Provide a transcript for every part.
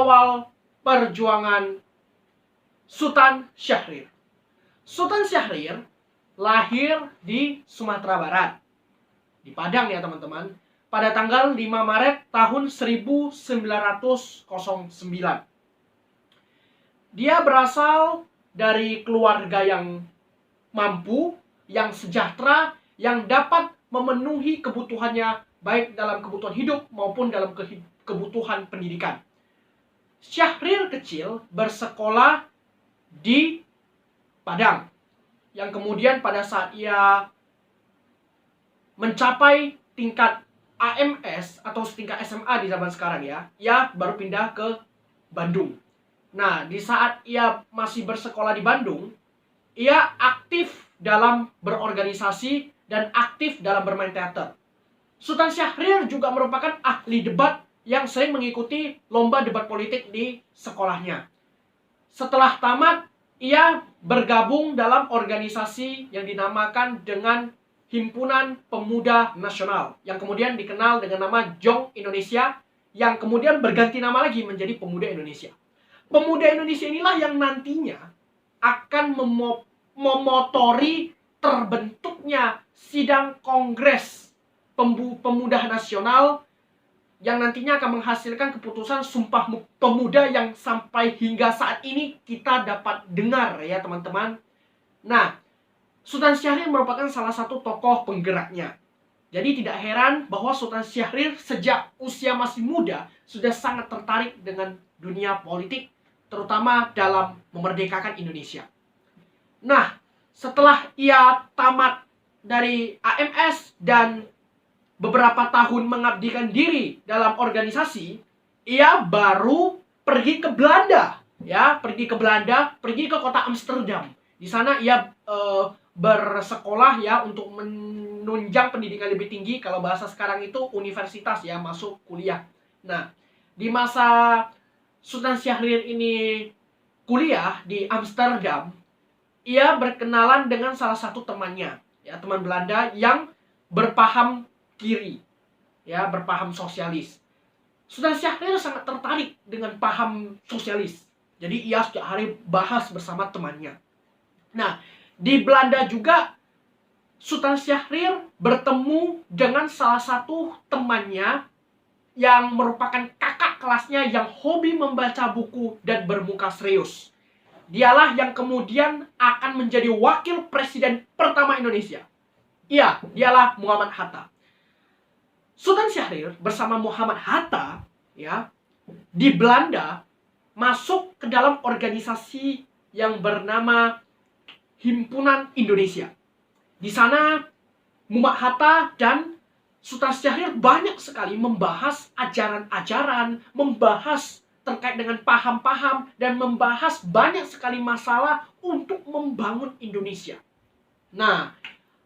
awal perjuangan Sultan Syahrir. Sultan Syahrir lahir di Sumatera Barat, di Padang ya teman-teman, pada tanggal 5 Maret tahun 1909. Dia berasal dari keluarga yang mampu, yang sejahtera, yang dapat memenuhi kebutuhannya baik dalam kebutuhan hidup maupun dalam kebutuhan pendidikan. Syahrir kecil bersekolah di Padang, yang kemudian pada saat ia mencapai tingkat AMS atau tingkat SMA di zaman sekarang ya, ia baru pindah ke Bandung. Nah, di saat ia masih bersekolah di Bandung, ia aktif dalam berorganisasi dan aktif dalam bermain teater. Sultan Syahrir juga merupakan ahli debat yang sering mengikuti lomba debat politik di sekolahnya. Setelah tamat, ia bergabung dalam organisasi yang dinamakan dengan Himpunan Pemuda Nasional, yang kemudian dikenal dengan nama Jong Indonesia, yang kemudian berganti nama lagi menjadi Pemuda Indonesia. Pemuda Indonesia inilah yang nantinya akan memotori terbentuknya sidang Kongres Pemuda Nasional yang nantinya akan menghasilkan keputusan Sumpah Pemuda yang sampai hingga saat ini kita dapat dengar ya teman-teman. Nah, Sultan Syahrir merupakan salah satu tokoh penggeraknya. Jadi tidak heran bahwa Sultan Syahrir sejak usia masih muda sudah sangat tertarik dengan dunia politik, terutama dalam memerdekakan Indonesia. Nah, setelah ia tamat dari AMS dan beberapa tahun mengabdikan diri dalam organisasi, ia baru pergi ke Belanda, ya, pergi ke kota Amsterdam. Di sana ia bersekolah ya untuk menunjang pendidikan lebih tinggi, kalau bahasa sekarang itu universitas ya, masuk kuliah. Nah, di masa Sultan Syahrir ini kuliah di Amsterdam, ia berkenalan dengan salah satu temannya, ya, teman Belanda yang berpaham kiri, ya, berpaham sosialis. Sultan Syahrir sangat tertarik dengan paham sosialis. Jadi ia setiap hari bahas bersama temannya. Nah, di Belanda juga Sultan Syahrir bertemu dengan salah satu temannya yang merupakan kakak kelasnya yang hobi membaca buku dan bermuka serius. Dialah yang kemudian akan menjadi wakil presiden pertama Indonesia. Iya, dialah Muhammad Hatta. Sultan Syahrir bersama Muhammad Hatta ya di Belanda masuk ke dalam organisasi yang bernama Himpunan Indonesia. Di sana Muhammad Hatta dan Sultan Syahrir banyak sekali membahas ajaran-ajaran, membahas terkait dengan paham-paham, dan membahas banyak sekali masalah untuk membangun Indonesia. Nah,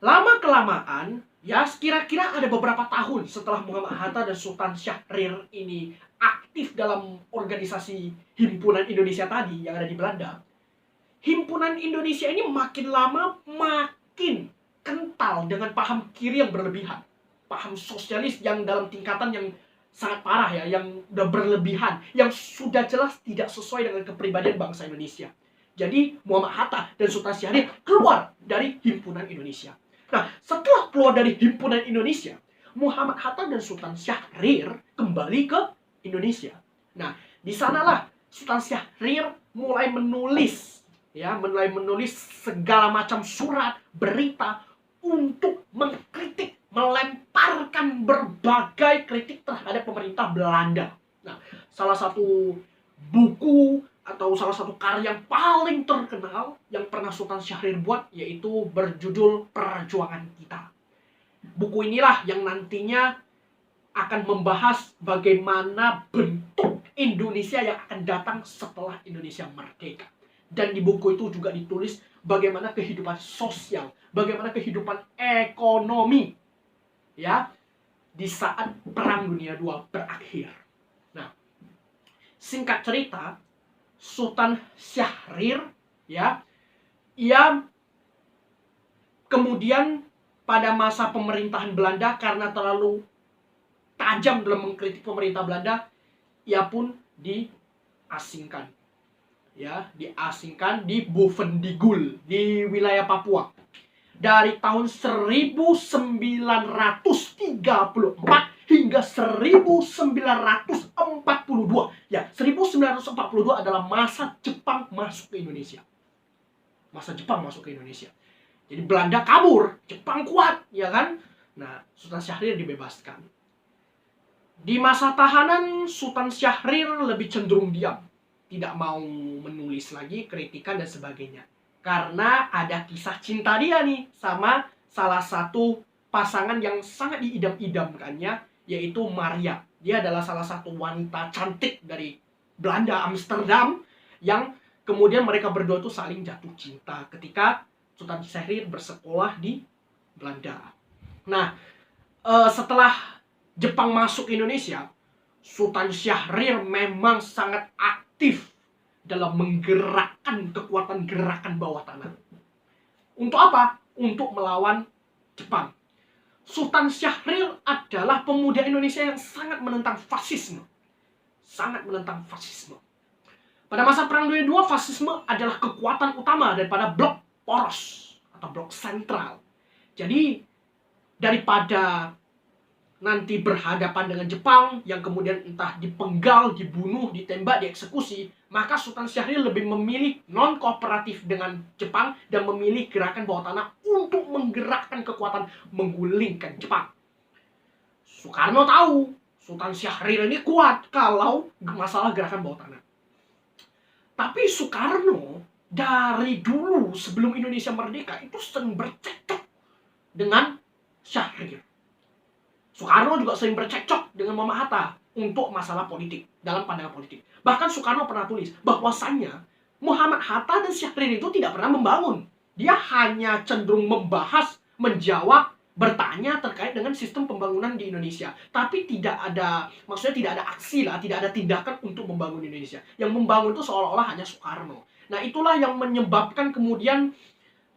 lama-kelamaan, ya kira-kira ada beberapa tahun setelah Muhammad Hatta dan Sultan Syahrir ini aktif dalam organisasi Himpunan Indonesia tadi yang ada di Belanda, Himpunan Indonesia ini makin lama makin kental dengan paham kiri yang berlebihan. Paham sosialis yang dalam tingkatan yang sangat parah ya, yang udah berlebihan, yang sudah jelas tidak sesuai dengan kepribadian bangsa Indonesia. Jadi Muhammad Hatta dan Sultan Syahrir keluar dari Himpunan Indonesia. Nah, setelah keluar dari Himpunan Indonesia, Muhammad Hatta dan Sultan Syahrir kembali ke Indonesia. Nah, di sanalah Sultan Syahrir mulai menulis segala macam surat, berita untuk mengkritik, melemparkan berbagai kritik terhadap pemerintah Belanda. Nah, salah satu buku atau salah satu karya yang paling terkenal yang pernah Sultan Syahrir buat yaitu berjudul Perjuangan Kita. Buku inilah yang nantinya akan membahas bagaimana bentuk Indonesia yang akan datang setelah Indonesia merdeka. Dan di buku itu juga ditulis bagaimana kehidupan sosial, bagaimana kehidupan ekonomi ya di saat Perang Dunia II berakhir. Nah, singkat cerita, Sultan Syahrir ya, ia kemudian pada masa pemerintahan Belanda karena terlalu tajam dalam mengkritik pemerintah Belanda, ia pun diasingkan. Ya, diasingkan di Bovendigul di wilayah Papua. Dari tahun 1934 hingga 1942. Ya, 1942 adalah masa Jepang masuk ke Indonesia. Masa Jepang masuk ke Indonesia. Jadi Belanda kabur, Jepang kuat, ya kan? Nah, Sultan Syahrir dibebaskan. Di masa tahanan, Sultan Syahrir lebih cenderung diam. Tidak mau menulis lagi kritikan dan sebagainya. Karena ada kisah cinta dia nih sama salah satu pasangan yang sangat diidam-idamkannya, yaitu Maria. Dia adalah salah satu wanita cantik dari Belanda, Amsterdam, yang kemudian mereka berdua tuh saling jatuh cinta ketika Sultan Syahrir bersekolah di Belanda. Nah, setelah Jepang masuk Indonesia, Sultan Syahrir memang sangat aktif dalam menggerakkan kekuatan gerakan bawah tanah. Untuk apa? Untuk melawan Jepang. Sultan Syahrir adalah pemuda Indonesia yang sangat menentang fasisme. Sangat menentang fasisme. Pada masa Perang Dunia II, fasisme adalah kekuatan utama daripada blok poros atau blok sentral. Jadi, daripada nanti berhadapan dengan Jepang yang kemudian entah dipenggal, dibunuh, ditembak, dieksekusi, maka Sultan Syahrir lebih memilih non-kooperatif dengan Jepang dan memilih gerakan bawah tanah untuk menggerakkan kekuatan menggulingkan Jepang. Soekarno tahu Sultan Syahrir ini kuat kalau masalah gerakan bawah tanah. Tapi Soekarno dari dulu sebelum Indonesia merdeka itu sering bercekcok dengan Syahrir. Soekarno juga sering bercekcok dengan Mama Hatta untuk masalah politik, dalam pandangan politik. Bahkan Soekarno pernah tulis bahwasannya Muhammad Hatta dan Syahrir itu tidak pernah membangun. Dia hanya cenderung membahas, menjawab, bertanya terkait dengan sistem pembangunan di Indonesia. Tapi tidak ada, maksudnya tidak ada aksi lah, tidak ada tindakan untuk membangun Indonesia. Yang membangun itu seolah-olah hanya Soekarno. Nah, itulah yang menyebabkan kemudian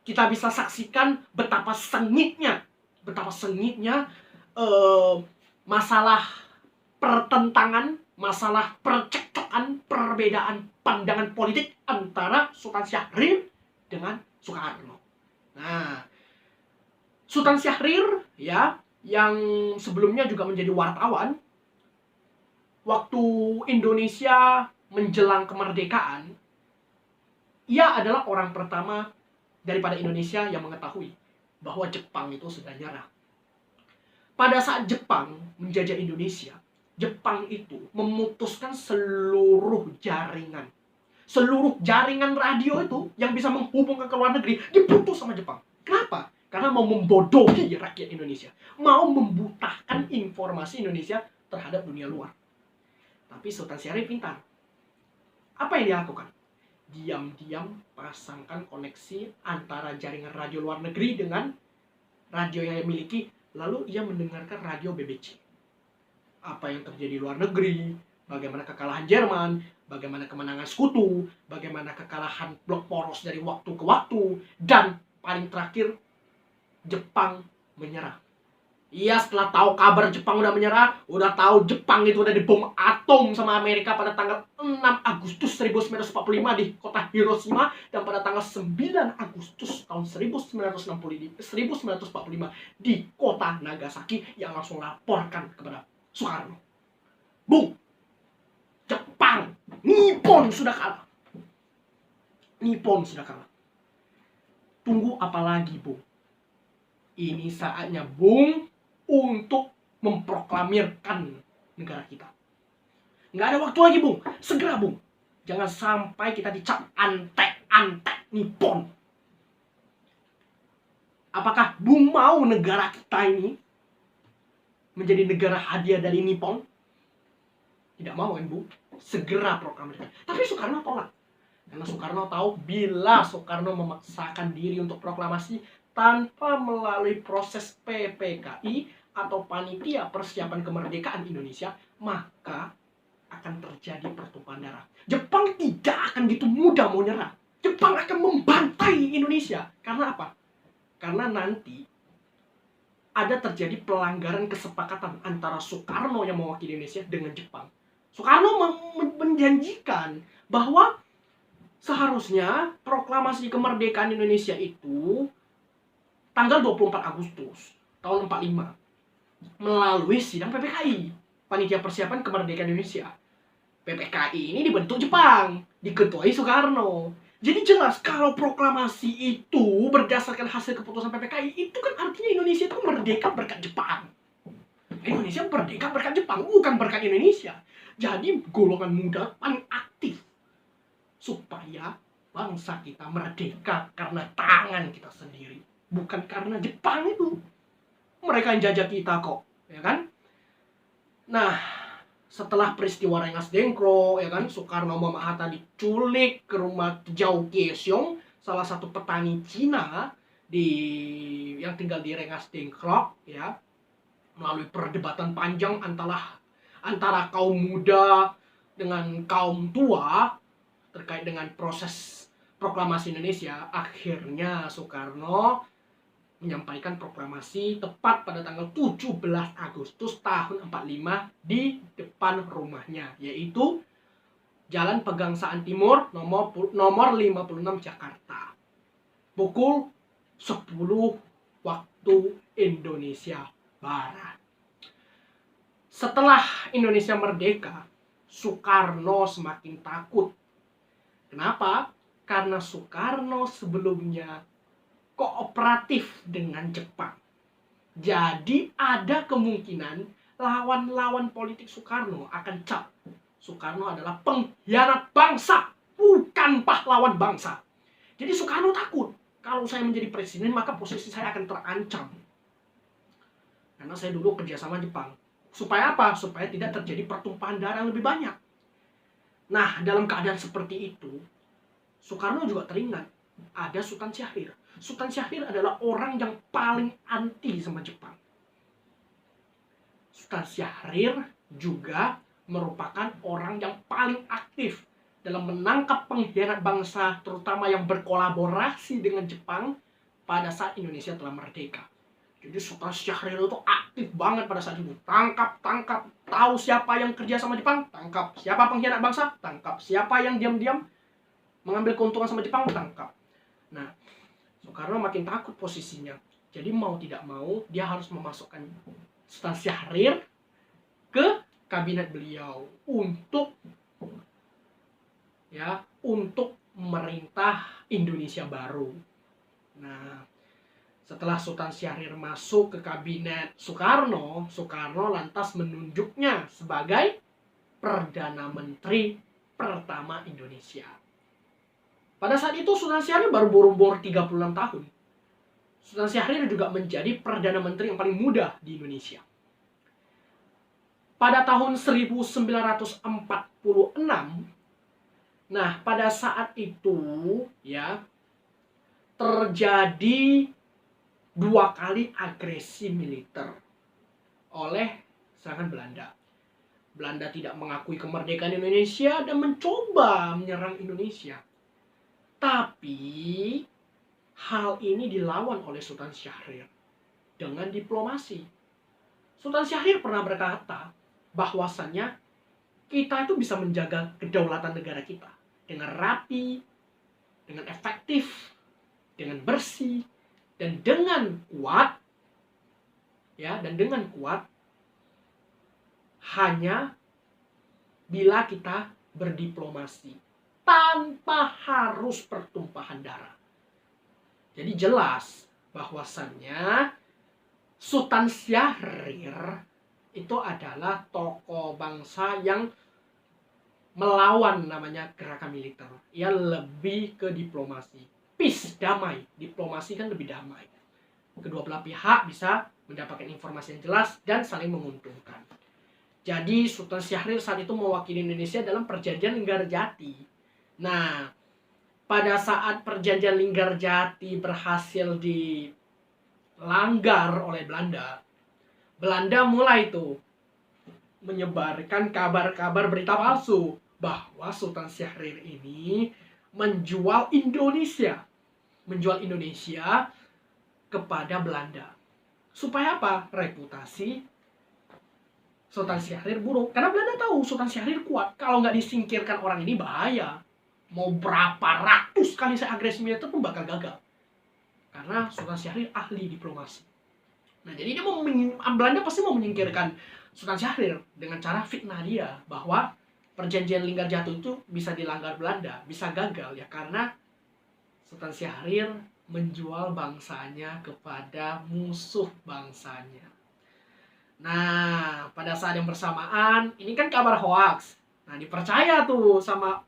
kita bisa saksikan betapa sengitnya masalah pertentangan, masalah percekcokan, perbedaan pandangan politik antara Sultan Syahrir dengan Soekarno. Nah, Sultan Syahrir ya, yang sebelumnya juga menjadi wartawan, waktu Indonesia menjelang kemerdekaan, ia adalah orang pertama daripada Indonesia yang mengetahui bahwa Jepang itu sudah nyerah. Pada saat Jepang menjajah Indonesia, Jepang itu memutuskan seluruh jaringan. Seluruh jaringan radio itu yang bisa menghubungkan ke luar negeri diputus sama Jepang. Kenapa? Karena mau membodohi rakyat Indonesia. Mau membutahkan informasi Indonesia terhadap dunia luar. Tapi Sultan Syahrir pintar. Apa yang dia lakukan? Diam-diam pasangkan koneksi antara jaringan radio luar negeri dengan radio yang dia miliki. Lalu ia mendengarkan radio BBC. Apa yang terjadi di luar negeri, bagaimana kekalahan Jerman, bagaimana kemenangan Sekutu, bagaimana kekalahan blok poros dari waktu ke waktu, dan paling terakhir, Jepang menyerah. Ia setelah tahu kabar Jepang udah menyerah, udah tahu Jepang itu udah dibom atom sama Amerika pada tanggal 6 Agustus 1945 di kota Hiroshima, dan pada tanggal 9 Agustus tahun 1945 di kota Nagasaki, yang langsung laporkan kepada Soekarno. Bung, Jepang, Nippon sudah kalah. Nippon sudah kalah. Tunggu apa lagi, Bung? Ini saatnya, Bung, untuk memproklamirkan negara kita. Nggak ada waktu lagi, Bung. Segera, Bung. Jangan sampai kita dicap antek-antek Nippon. Apakah Bung mau negara kita ini menjadi negara hadiah dari Nippon? Tidak mau kan, Bung? Segera proklamirkan. Tapi Soekarno tolak. Karena Soekarno tahu bila Soekarno memaksakan diri untuk proklamasi tanpa melalui proses PPKI atau Panitia Persiapan Kemerdekaan Indonesia, maka akan terjadi pertumpahan darah. Jepang tidak akan gitu mudah mau nyerah. Jepang akan membantai Indonesia. Karena apa? Karena nanti ada terjadi pelanggaran kesepakatan antara Soekarno yang mewakili Indonesia dengan Jepang. Soekarno menjanjikan bahwa seharusnya proklamasi kemerdekaan Indonesia itu tanggal 24 Agustus tahun 45 melalui sidang PPKI, Panitia Persiapan Kemerdekaan Indonesia. PPKI ini dibentuk Jepang, diketuai Soekarno. Jadi jelas kalau proklamasi itu berdasarkan hasil keputusan PPKI, itu kan artinya Indonesia itu merdeka berkat Jepang. Indonesia merdeka berkat Jepang, bukan berkat Indonesia. Jadi golongan muda paling aktif supaya bangsa kita merdeka karena tangan kita sendiri, bukan karena Jepang itu. Mereka yang jajah kita kok, ya kan? Nah, setelah peristiwa Rengas Dengklok, ya kan, Soekarno Muhammad Hatta diculik ke rumah Zhao Keqiong, salah satu petani Cina yang tinggal di Rengas Dengklok, ya, melalui perdebatan panjang antara kaum muda dengan kaum tua terkait dengan proses proklamasi Indonesia. Akhirnya Soekarno menyampaikan proklamasi tepat pada tanggal 17 Agustus tahun 45 di depan rumahnya, yaitu Jalan Pegangsaan Timur nomor 56 Jakarta. Pukul 10 waktu Indonesia Barat. Setelah Indonesia merdeka, Soekarno semakin takut. Kenapa? Karena Soekarno sebelumnya kooperatif dengan Jepang. Jadi ada kemungkinan lawan-lawan politik Soekarno akan cap Soekarno adalah pengkhianat bangsa, bukan pahlawan bangsa. Jadi Soekarno takut, kalau saya menjadi presiden maka posisi saya akan terancam. Karena saya dulu kerja sama Jepang. Supaya apa? Supaya tidak terjadi pertumpahan darah yang lebih banyak. Nah, dalam keadaan seperti itu, Soekarno juga teringat ada Sultan Syahrir. Sultan Syahrir adalah orang yang paling anti sama Jepang. Sultan Syahrir juga merupakan orang yang paling aktif dalam menangkap pengkhianat bangsa, terutama yang berkolaborasi dengan Jepang pada saat Indonesia telah merdeka. Jadi Sultan Syahrir itu aktif banget pada saat itu. Tangkap. Tahu siapa yang kerja sama Jepang? Tangkap. Siapa pengkhianat bangsa? Tangkap. Siapa yang diam-diam mengambil keuntungan sama Jepang? Tangkap. Nah, Soekarno makin takut posisinya. Jadi mau tidak mau dia harus memasukkan Sultan Syahrir ke kabinet beliau untuk memerintah Indonesia baru. Nah, setelah Sultan Syahrir masuk ke kabinet Soekarno lantas menunjuknya sebagai Perdana Menteri pertama Indonesia. Pada saat itu Sultan Syahrir baru berumur 36 tahun. Sultan Syahrir juga menjadi Perdana Menteri yang paling muda di Indonesia. Pada tahun 1946, nah pada saat itu ya terjadi 2 kali agresi militer oleh serangan Belanda. Belanda tidak mengakui kemerdekaan Indonesia dan mencoba menyerang Indonesia. Tapi hal ini dilawan oleh Sultan Syahrir dengan diplomasi. Sultan Syahrir pernah berkata bahwasannya kita itu bisa menjaga kedaulatan negara kita dengan rapi, dengan efektif, dengan bersih, dan dengan kuat. Ya, dan dengan kuat hanya bila kita berdiplomasi tanpa harus pertumpahan darah. Jadi jelas bahwasannya Sultan Syahrir itu adalah tokoh bangsa yang melawan namanya gerakan militer. Ia lebih ke diplomasi. Peace, damai. Diplomasi kan lebih damai. Kedua belah pihak bisa mendapatkan informasi yang jelas dan saling menguntungkan. Jadi Sultan Syahrir saat itu mewakili Indonesia dalam perjanjian Linggarjati. Nah, pada saat perjanjian Linggarjati berhasil dilanggar oleh Belanda, Belanda mulai tuh menyebarkan kabar-kabar berita palsu bahwa Sultan Syahrir ini menjual Indonesia kepada Belanda. Supaya apa? Reputasi Sultan Syahrir buruk. Karena Belanda tahu Sultan Syahrir kuat. Kalau nggak disingkirkan orang ini bahaya. Mau berapa ratus kali saya agresi militer pun bakal gagal. Karena Sultan Syahrir ahli diplomasi. Nah, jadi dia Belanda pasti mau menyingkirkan Sultan Syahrir dengan cara fitnah dia bahwa perjanjian Linggarjatuh itu bisa dilanggar Belanda, bisa gagal ya karena Sultan Syahrir menjual bangsanya kepada musuh bangsanya. Nah, pada saat yang bersamaan, ini kan kabar hoax. Nah, dipercaya tuh sama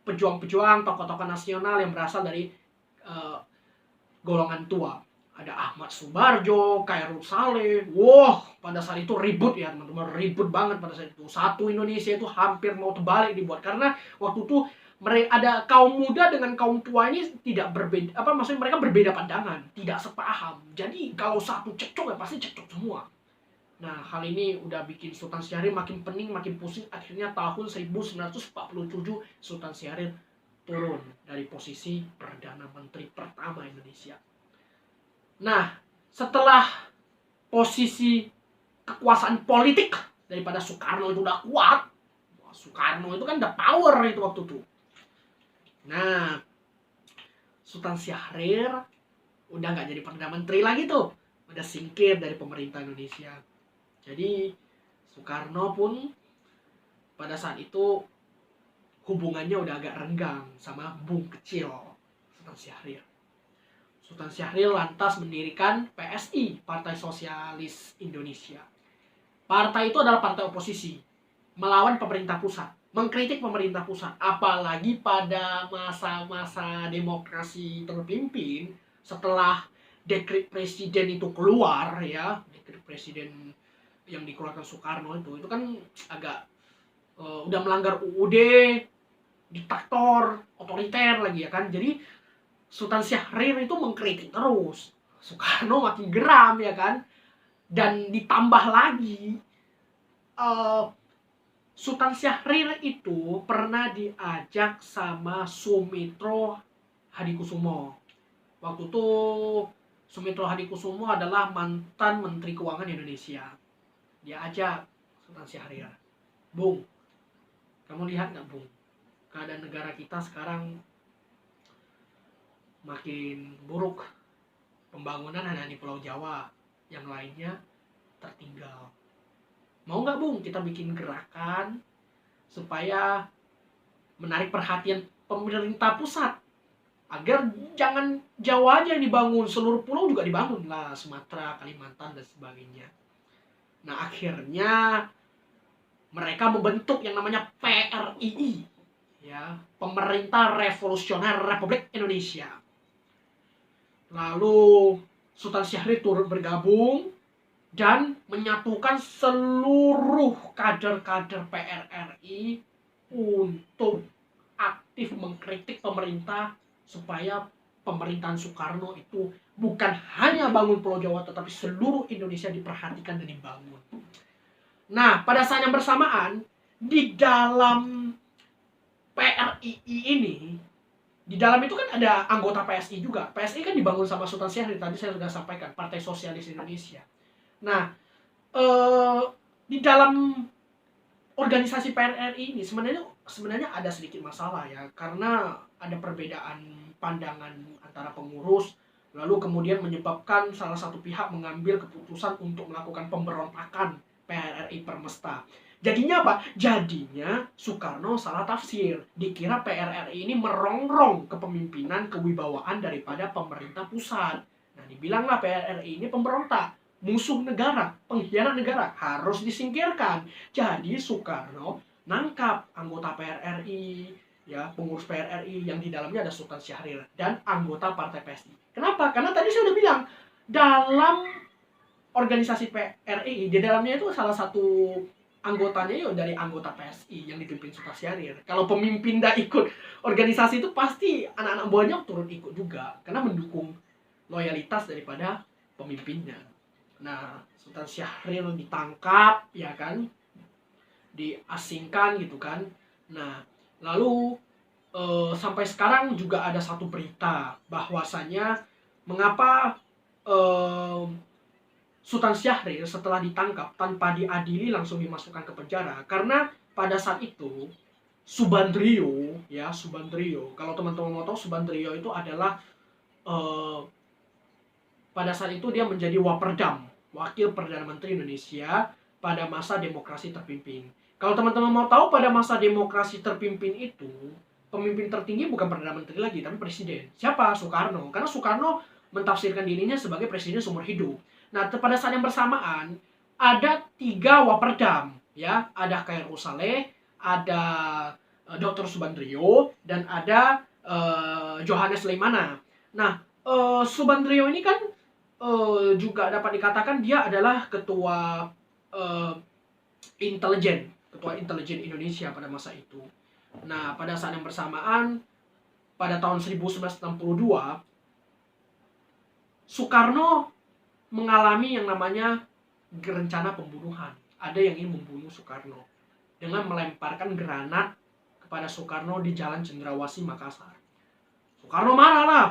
pejuang-pejuang, tokoh-tokoh nasional yang berasal dari golongan tua. Ada Ahmad Subarjo, Khairul Saleh. Wah, pada saat itu ribut ya teman-teman, ribut banget pada saat itu. Satu Indonesia itu hampir mau terbalik dibuat karena waktu itu mereka ada kaum muda dengan kaum tua ini tidak berbeda, maksudnya mereka berbeda pandangan, tidak sepaham. Jadi kalau satu cekcok ya pasti cekcok semua. Nah, hal ini udah bikin Sultan Syahrir makin pening, makin pusing. Akhirnya tahun 1947 Sultan Syahrir turun dari posisi Perdana Menteri pertama Indonesia. Nah, setelah posisi kekuasaan politik daripada Soekarno itu udah kuat, Soekarno itu kan udah power itu waktu itu. Nah, Sultan Syahrir udah nggak jadi Perdana Menteri lagi tuh, udah singkir dari pemerintah Indonesia. Jadi Soekarno pun pada saat itu hubungannya udah agak renggang sama Bung Kecil Sultan Syahrir. Sultan Syahrir lantas mendirikan PSI, Partai Sosialis Indonesia. Partai itu adalah partai oposisi, melawan pemerintah pusat, mengkritik pemerintah pusat. Apalagi pada masa-masa demokrasi terpimpin, setelah dekret presiden itu keluar ya, dekret presiden yang dikeluarkan Soekarno itu kan agak udah melanggar UUD, diktator, otoriter lagi ya kan. Jadi Sultan Syahrir itu mengkritik terus. Soekarno makin geram ya kan. Dan ditambah lagi Sultan Syahrir itu pernah diajak sama Sumitro Hadikusumo. Waktu itu Sumitro Hadikusumo adalah mantan Menteri Keuangan Indonesia. Dia ajak Sultan Syahrir, Bung, kamu lihat nggak Bung, keadaan negara kita sekarang makin buruk. Pembangunan hanya di Pulau Jawa, yang lainnya tertinggal. Mau nggak Bung kita bikin gerakan supaya menarik perhatian pemerintah pusat agar jangan Jawa aja yang dibangun, seluruh pulau juga dibangun lah, Sumatera, Kalimantan dan sebagainya. Nah, akhirnya mereka membentuk yang namanya PRII ya, Pemerintah Revolusioner Republik Indonesia. Lalu Sultan Syahrir turut bergabung dan menyatukan seluruh kader-kader PRRI untuk aktif mengkritik pemerintah supaya pemerintahan Soekarno itu bukan hanya bangun Pulau Jawa tetapi seluruh Indonesia diperhatikan dan dibangun. Nah, pada saat yang bersamaan di dalam PRII ini, di dalam itu kan ada anggota PSI juga. PSI kan dibangun sama Sultan Syahrir, tadi saya sudah sampaikan, Partai Sosialis Indonesia. Nah, di dalam organisasi PRRI ini sebenarnya ada sedikit masalah ya, karena ada perbedaan pandangan antara pengurus, lalu kemudian menyebabkan salah satu pihak mengambil keputusan untuk melakukan pemberontakan PRRI Permesta. Jadinya apa? Jadinya Soekarno salah tafsir. Dikira PRRI ini merongrong kepemimpinan kewibawaan daripada pemerintah pusat. Nah, dibilanglah PRRI ini pemberontak, musuh negara, pengkhianat negara, harus disingkirkan. Jadi Soekarno nangkap anggota PRRI, ya, pengurus PRRI yang di dalamnya ada Sultan Syahrir dan anggota Partai PSI. Kenapa? Karena tadi saya udah bilang, dalam organisasi PRRI, di dalamnya itu salah satu anggotanya ya dari anggota PSI yang dipimpin Sultan Syahrir. Kalau pemimpin dah ikut organisasi itu pasti anak-anak buahnya turun ikut juga karena mendukung loyalitas daripada pemimpinnya. Nah, Sultan Syahrir ditangkap ya kan, diasingkan gitu kan. Nah, lalu sampai sekarang juga ada satu berita bahwasanya mengapa Sultan Syahrir setelah ditangkap tanpa diadili langsung dimasukkan ke penjara karena pada saat itu Subandrio, ya Subandrio. Kalau teman-teman mau tahu, Subandrio itu adalah eh, pada saat itu dia menjadi Waperdam, Wakil Perdana Menteri Indonesia pada masa demokrasi terpimpin. Kalau teman-teman mau tahu, pada masa demokrasi terpimpin itu, pemimpin tertinggi bukan Perdana Menteri lagi, tapi Presiden. Siapa? Soekarno. Karena Soekarno mentafsirkan dirinya sebagai Presiden seumur hidup. Nah, pada saat yang bersamaan, ada 3 Waperdam. Ya, ada Khairul Saleh, ada Dr. Subandrio, dan ada Johannes Leimana. Nah, Subandrio ini kan juga dapat dikatakan dia adalah uh, ketua intelijen Indonesia pada masa itu. Nah, pada saat yang bersamaan, pada tahun 1962, Soekarno mengalami yang namanya rencana pembunuhan. Ada yang ingin membunuh Soekarno dengan melemparkan granat kepada Soekarno di Jalan Cendrawasih, Makassar. Soekarno marah lah.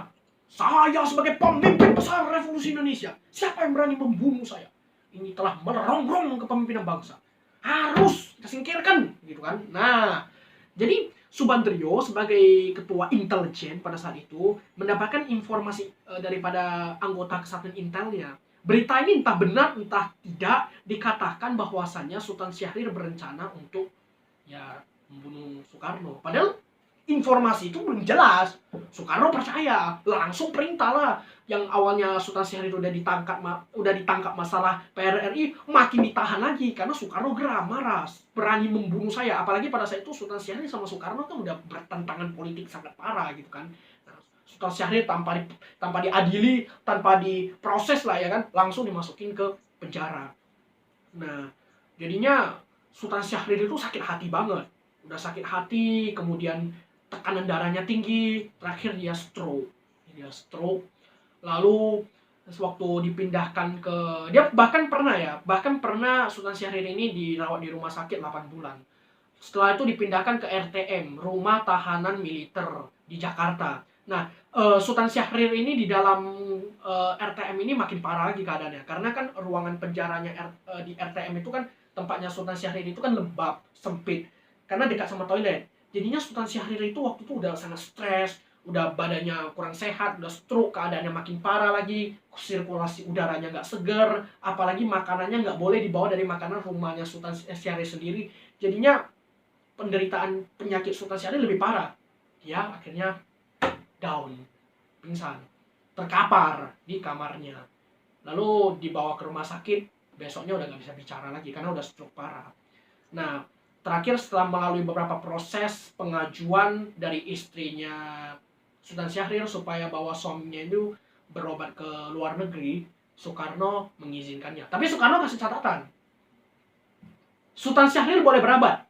Saya sebagai pemimpin besar revolusi Indonesia, siapa yang berani membunuh saya? Ini telah merongrong kepemimpinan bangsa. Harus kita singkirkan, gitu kan? Nah, jadi Subandrio sebagai ketua intelijen pada saat itu mendapatkan informasi daripada anggota kesatuan intelnya. Berita ini entah benar entah tidak dikatakan bahwasannya Sultan Syahrir berencana untuk ya membunuh Soekarno. Padahal informasi itu belum jelas. Soekarno percaya, langsung perintah lah. Yang awalnya Sultan Syahrir udah ditangkap masalah PRRI, makin ditahan lagi karena Soekarno geram, marah, berani membunuh saya. Apalagi pada saat itu Sultan Syahrir sama Soekarno kan udah bertentangan politik sangat parah gitu kan. Nah, Sultan Syahrir tanpa diadili, tanpa diproses lah ya kan, langsung dimasukin ke penjara. Nah, jadinya Sultan Syahrir itu sakit hati banget. Udah sakit hati, kemudian tekanan darahnya tinggi, terakhir dia stroke. Lalu waktu dipindahkan ke, dia bahkan pernah Sultan Syahrir ini dirawat di rumah sakit 8 bulan. Setelah itu dipindahkan ke RTM, Rumah Tahanan Militer di Jakarta. Nah, Sultan Syahrir ini di dalam RTM ini makin parah lagi keadaannya, karena kan ruangan penjaranya di RTM itu kan tempatnya Sultan Syahrir itu kan lembab, sempit, karena dekat sama toilet. Jadinya Sultan Syahrir itu waktu itu udah sangat stres, udah badannya kurang sehat, udah stroke, keadaannya makin parah lagi, sirkulasi udaranya nggak segar, apalagi makanannya nggak boleh dibawa dari makanan rumahnya Sultan Syahrir sendiri. Jadinya penderitaan penyakit Sultan Syahrir lebih parah. Dia akhirnya down, pingsan, terkapar di kamarnya. Lalu dibawa ke rumah sakit, besoknya udah nggak bisa bicara lagi karena udah stroke parah. Nah, terakhir setelah melalui beberapa proses pengajuan dari istrinya Sultan Syahrir supaya bawa suaminya itu berobat ke luar negeri, Soekarno mengizinkannya. Tapi Soekarno kasih catatan, Sultan Syahrir boleh berobat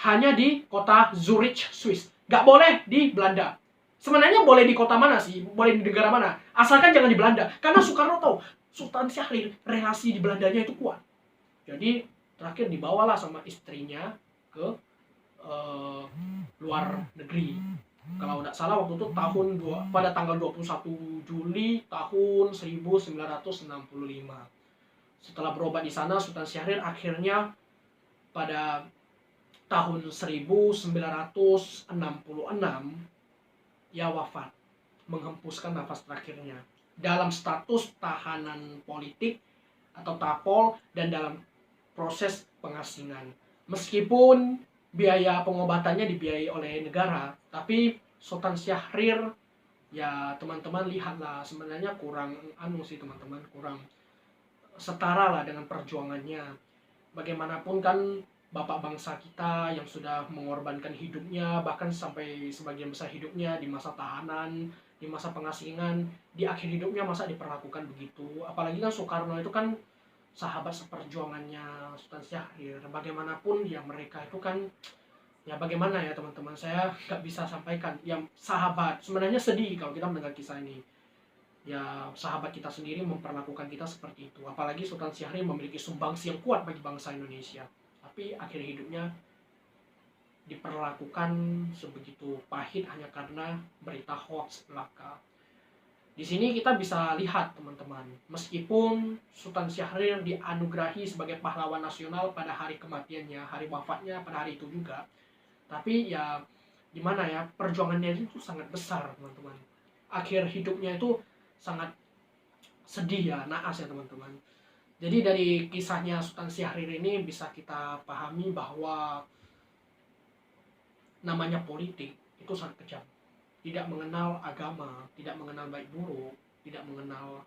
hanya di kota Zurich, Swiss. Gak boleh di Belanda. Sebenarnya boleh di kota mana sih? Boleh di negara mana? Asalkan jangan di Belanda. Karena Soekarno tahu Sultan Syahrir relasi di Belandanya itu kuat. Jadi terakhir dibawalah sama istrinya ke luar negeri. Kalau tidak salah waktu itu pada tanggal 21 Juli tahun 1965. Setelah berobat di sana, Sultan Syahrir akhirnya pada tahun 1966 ia wafat, menghempuskan nafas terakhirnya dalam status tahanan politik atau tapol dan dalam proses pengasingan. Meskipun biaya pengobatannya dibiayai oleh negara, tapi Sultan Syahrir ya teman-teman lihatlah sebenarnya kurang teman-teman, kurang setara lah dengan perjuangannya. Bagaimanapun kan bapak bangsa kita yang sudah mengorbankan hidupnya, bahkan sampai sebagian besar hidupnya di masa tahanan, di masa pengasingan, di akhir hidupnya masa diperlakukan begitu. Apalagi kan Soekarno itu kan sahabat seperjuangannya Sultan Syahrir. Bagaimanapun ya mereka itu kan, ya bagaimana ya teman-teman, saya nggak bisa sampaikan. Yang sahabat, sebenarnya sedih kalau kita mendengar kisah ini. Ya sahabat kita sendiri memperlakukan kita seperti itu. Apalagi Sultan Syahrir memiliki sumbangsi yang kuat bagi bangsa Indonesia. Tapi akhir hidupnya diperlakukan sebegitu pahit hanya karena berita hoax belaka. Di sini kita bisa lihat teman-teman, meskipun Sultan Syahrir dianugerahi sebagai pahlawan nasional pada hari kematiannya, hari wafatnya pada hari itu juga, tapi ya gimana ya, perjuangannya itu sangat besar teman-teman. Akhir hidupnya itu sangat sedih ya, naas ya teman-teman. Jadi dari kisahnya Sultan Syahrir ini bisa kita pahami bahwa namanya politik itu sangat kejam. Tidak mengenal agama, tidak mengenal baik buruk, tidak mengenal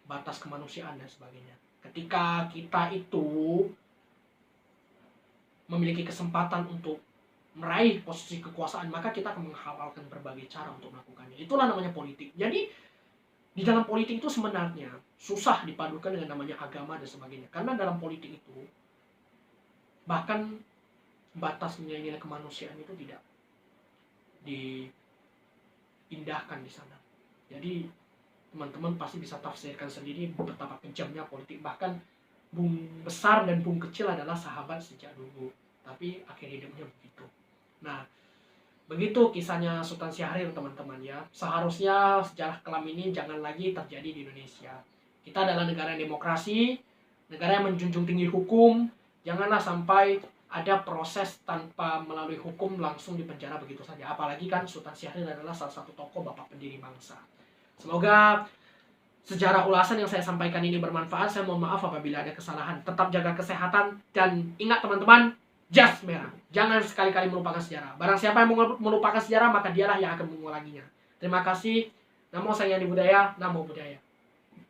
batas kemanusiaan dan sebagainya. Ketika kita itu memiliki kesempatan untuk meraih posisi kekuasaan, maka kita akan menghalalkan berbagai cara untuk melakukannya. Itulah namanya politik. Jadi di dalam politik itu sebenarnya susah dipadukan dengan namanya agama dan sebagainya. Karena dalam politik itu bahkan batas nilai-nilai kemanusiaan itu tidak diindahkan di sana. Jadi teman-teman pasti bisa tafsirkan sendiri betapa kejamnya politik. Bahkan Bung besar dan Bung kecil adalah sahabat sejak dulu, tapi akhir hidupnya begitu. Nah, begitu kisahnya Sultan Syahrir teman-teman ya. Seharusnya sejarah kelam ini jangan lagi terjadi di Indonesia. Kita adalah negara demokrasi, negara yang menjunjung tinggi hukum. Janganlah sampai ada proses tanpa melalui hukum langsung dipenjara begitu saja. Apalagi kan Sultan Syahrir adalah salah satu tokoh bapak pendiri bangsa. Semoga sejarah ulasan yang saya sampaikan ini bermanfaat. Saya mohon maaf apabila ada kesalahan. Tetap jaga kesehatan dan ingat teman-teman, jas merah. Jangan sekali-kali melupakan sejarah. Barang siapa yang melupakan sejarah, maka dialah yang akan mengulanginya. Terima kasih. Namo Sayang Budaya, Namo Budaya.